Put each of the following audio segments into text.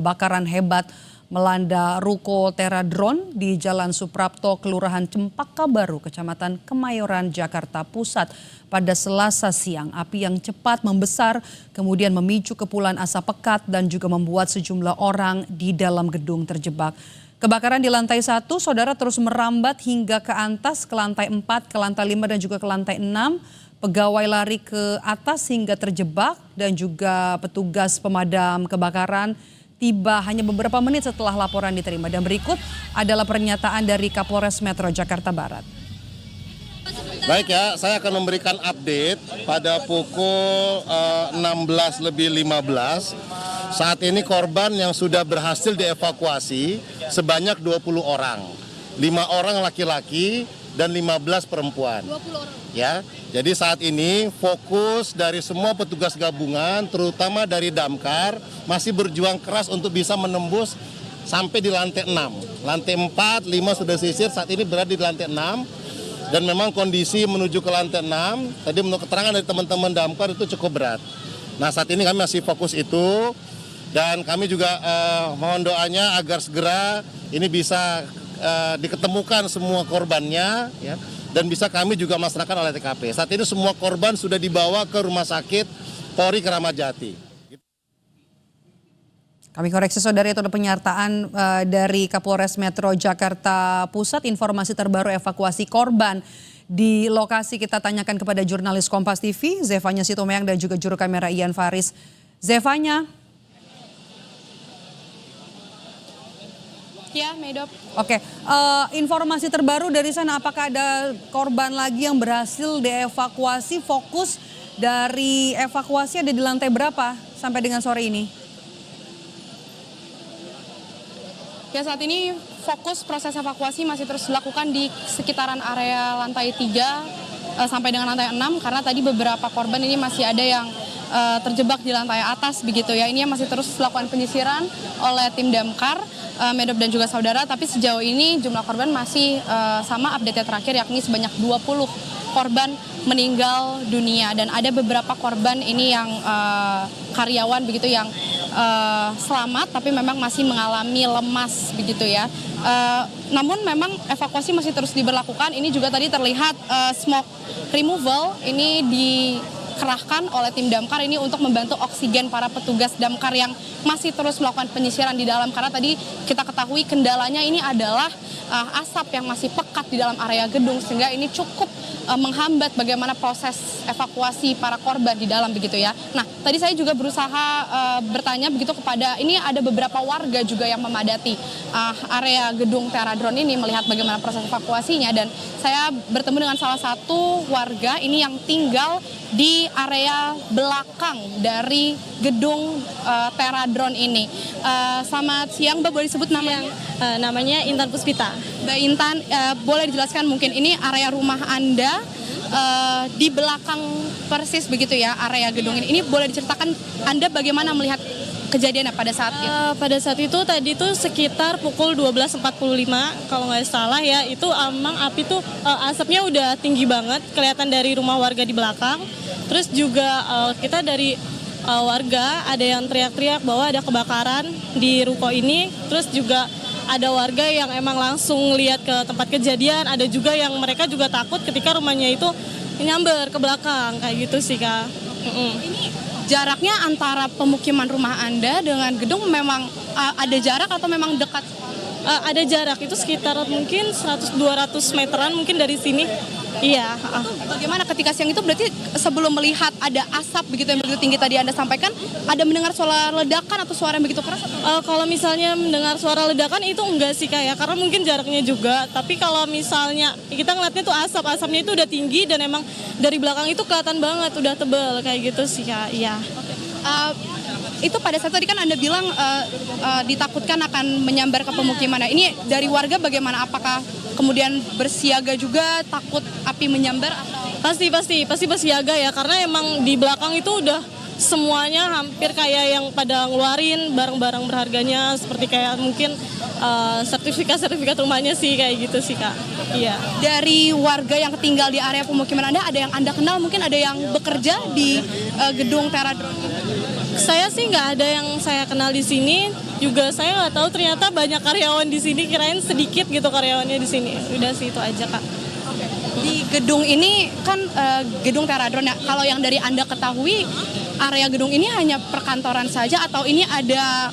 Kebakaran hebat melanda ruko Teradron di Jalan Suprapto, Kelurahan Cempaka Baru, Kecamatan Kemayoran, Jakarta Pusat pada Selasa siang. Api yang cepat membesar kemudian memicu kepulan asap pekat dan juga membuat sejumlah orang di dalam gedung terjebak. Kebakaran di lantai 1, saudara, terus merambat hingga ke atas, ke lantai 4, ke lantai 5 dan juga ke lantai 6. Pegawai lari ke atas hingga terjebak dan juga petugas pemadam kebakaran tiba hanya beberapa menit setelah laporan diterima. Dan berikut adalah pernyataan dari Kapolres Metro Jakarta Barat. Baik ya, saya akan memberikan update pada pukul 16:15. Saat ini korban yang sudah berhasil dievakuasi sebanyak 20 orang. 5 orang laki-laki dan 15 perempuan. 20 orang. Ya, jadi saat ini fokus dari semua petugas gabungan, terutama dari Damkar, masih berjuang keras untuk bisa menembus sampai di lantai 6. Lantai 4, 5 sudah sisir, saat ini berada di lantai 6. Dan memang kondisi menuju ke lantai 6, tadi menurut keterangan dari teman-teman Damkar itu cukup berat. Nah, saat ini kami masih fokus itu, dan kami juga mohon doanya agar segera ini bisa diketemukan semua korbannya, ya, dan bisa kami juga melaksanakan olah TKP. Saat ini semua korban sudah dibawa ke Rumah Sakit Polri Kramat Jati. Kami koreksi, saudara, itu ada penyertaan dari Kapolres Metro Jakarta Pusat. Informasi terbaru evakuasi korban di lokasi kita tanyakan kepada jurnalis Kompas TV, Zefanya Sitomeyang, dan juga juru kamera Ian Faris. Zefanya. Ya, Medop. Oke, informasi terbaru dari sana, apakah ada korban lagi yang berhasil dievakuasi? Fokus dari evakuasi ada di lantai berapa sampai dengan sore ini? Ya, saat ini fokus proses evakuasi masih terus dilakukan di sekitaran area lantai 3 sampai dengan lantai 6, karena tadi beberapa korban ini masih ada yang terjebak di lantai atas begitu ya. Ini yang masih terus dilakukan penyisiran oleh tim Damkar, Medop dan juga saudara, tapi sejauh ini jumlah korban masih sama update terakhir, yakni sebanyak 20 korban meninggal dunia, dan ada beberapa korban ini yang karyawan begitu yang selamat tapi memang masih mengalami lemas begitu ya. Namun memang evakuasi masih terus diberlakukan. Ini juga tadi terlihat smoke removal ini dikerahkan oleh tim Damkar ini untuk membantu oksigen para petugas Damkar yang masih terus melakukan penyisiran di dalam, karena tadi kita ketahui kendalanya ini adalah asap yang masih pekat di dalam area gedung, sehingga ini cukup menghambat bagaimana proses evakuasi para korban di dalam begitu ya. Nah, tadi saya juga berusaha bertanya begitu kepada, ini ada beberapa warga juga yang memadati area gedung Teradron ini melihat bagaimana proses evakuasinya, dan saya bertemu dengan salah satu warga ini yang tinggal di area belakang dari gedung Teradron ini. Selamat siang, Mbak, boleh disebut namanya? Namanya Intan Puspita. Mbak Intan, boleh dijelaskan mungkin ini area rumah Anda di belakang persis begitu ya area gedung ini. Ini boleh diceritakan Anda bagaimana melihat kejadiannya pada saat itu? Pada saat itu tadi tuh sekitar pukul 12.45 kalau nggak salah ya, itu emang api tuh asapnya udah tinggi banget, kelihatan dari rumah warga di belakang. Terus juga kita dari warga ada yang teriak-teriak bahwa ada kebakaran di ruko ini. Terus juga ada warga yang emang langsung lihat ke tempat kejadian, ada juga yang mereka juga takut ketika rumahnya itu nyamber ke belakang, kayak gitu sih, Kak. Ini jaraknya antara pemukiman rumah Anda dengan gedung memang ada jarak atau memang dekat? Ada jarak, itu sekitar mungkin 100-200 meteran mungkin dari sini. Iya. Bagaimana ketika siang itu, berarti sebelum melihat ada asap begitu yang begitu tinggi tadi Anda sampaikan, ada mendengar suara ledakan atau suara yang begitu keras? Kalau misalnya mendengar suara ledakan itu enggak sih, Kak, ya, karena mungkin jaraknya juga. Tapi kalau misalnya kita ngeliatnya tuh asapnya itu udah tinggi dan emang dari belakang itu kelihatan banget udah tebel kayak gitu sih, Kak. Iya. Itu pada saat tadi kan Anda bilang ditakutkan akan menyambar ke pemukiman. Nah, ini dari warga bagaimana? Apakah kemudian bersiaga juga takut api menyambar? Atau? Pasti bersiaga ya, karena emang di belakang itu udah semuanya hampir kayak yang pada ngeluarin barang-barang berharganya, seperti kayak mungkin sertifikat rumahnya sih, kayak gitu sih, Kak. Iya. Dari warga yang tinggal di area pemukiman Anda, ada yang Anda kenal, mungkin ada yang bekerja di gedung Teradron? Saya sih nggak ada yang saya kenal di sini. Juga saya nggak tahu ternyata banyak karyawan di sini. Kirain sedikit gitu karyawannya di sini. Udah sih itu aja Kak. Di gedung ini kan gedung Teradron ya. Kalau yang dari Anda ketahui, area gedung ini hanya perkantoran saja atau ini ada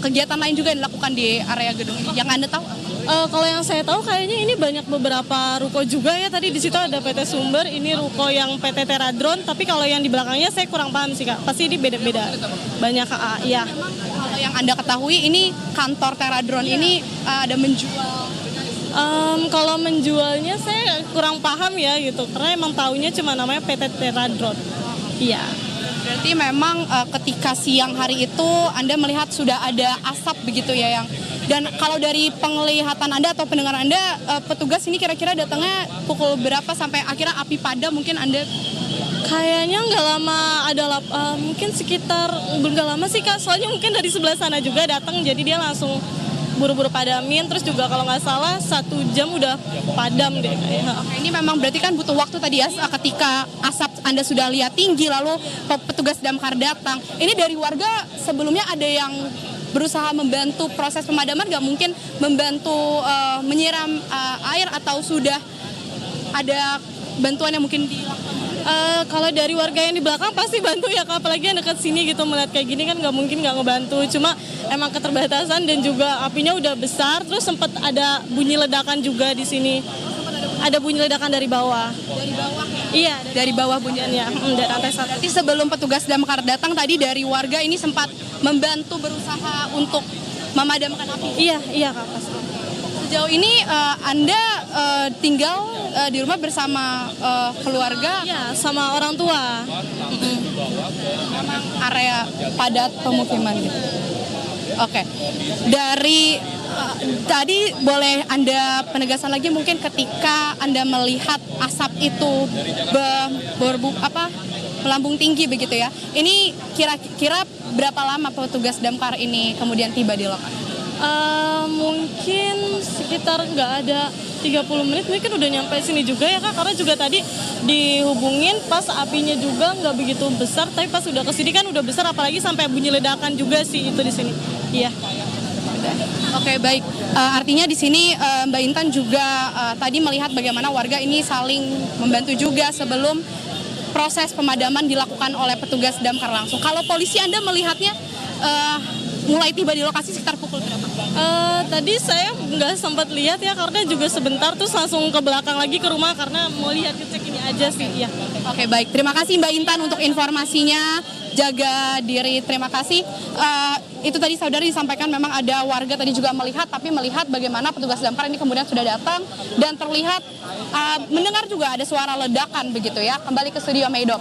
kegiatan lain juga yang dilakukan di area gedung ini? Yang Anda tahu? Kalau yang saya tahu kayaknya ini banyak beberapa ruko juga ya. Tadi di situ ada PT Sumber, ini ruko yang PT Teradron. Tapi kalau yang di belakangnya saya kurang paham sih Kak. Pasti ini beda-beda. Banyak Kak. Iya. Kalau yang Anda ketahui ini kantor Teradron ini ada menjual. Kalau menjualnya saya kurang paham ya gitu. Karena emang taunya cuma namanya PT Teradron. Iya. Berarti memang ketika siang hari itu Anda melihat sudah ada asap begitu ya yang. Dan kalau dari penglihatan Anda atau pendengaran Anda, petugas ini kira-kira datangnya pukul berapa sampai akhirnya api padam mungkin Anda? Kayaknya nggak lama, mungkin sekitar, nggak lama sih Kak, soalnya mungkin dari sebelah sana juga datang, jadi dia langsung buru-buru padamin, terus juga kalau nggak salah 1 jam udah padam deh kayaknya. Oke, ini memang berarti kan butuh waktu tadi ya ketika asap Anda sudah lihat tinggi lalu petugas damkar datang. Ini dari warga sebelumnya ada yang berusaha membantu proses pemadaman, nggak mungkin membantu menyiram air atau sudah ada bantuan yang mungkin dilakukan? Kalau dari warga yang di belakang pasti bantu ya Kak, apalagi yang dekat sini gitu melihat kayak gini kan nggak mungkin nggak ngebantu. Cuma emang keterbatasan dan juga apinya udah besar, terus sempat ada bunyi ledakan juga di sini. Ada bunyi ledakan dari bawah. Dari bawah ya? Iya, Dari bawah bunyinya. dari lantai 1. Berarti sebelum petugas damkar datang tadi dari warga ini sempat membantu berusaha untuk memadamkan api. Iya Kak, pasti. Sejauh ini Anda tinggal di rumah bersama keluarga? Iya, sama orang tua. Memang area padat pemukiman gitu. Oke. Dari tadi boleh Anda penegasan lagi mungkin ketika Anda melihat asap itu melambung tinggi begitu ya. Ini kira-kira berapa lama petugas damkar ini kemudian tiba di lokasi? Mungkin sekitar nggak ada 30 menit mungkin udah nyampe sini juga ya Kak, karena juga tadi dihubungin pas apinya juga nggak begitu besar, tapi pas udah kesini kan udah besar, apalagi sampai bunyi ledakan juga sih itu di sini. Iya. Oke, baik. Artinya di sini Mbak Intan juga tadi melihat bagaimana warga ini saling membantu juga sebelum proses pemadaman dilakukan oleh petugas damkar langsung. Kalau polisi Anda melihatnya mulai tiba di lokasi sekitar pukul berapa? Tadi saya nggak sempat lihat ya karena juga sebentar terus langsung ke belakang lagi ke rumah karena mau lihat cek ini aja sih. Ya. Oke, baik. Terima kasih Mbak Intan untuk informasinya. Jaga diri. Terima kasih. Itu tadi saudari disampaikan memang ada warga tadi juga melihat, tapi melihat bagaimana petugas damkar ini kemudian sudah datang dan terlihat mendengar juga ada suara ledakan begitu ya. Kembali ke studio Meido.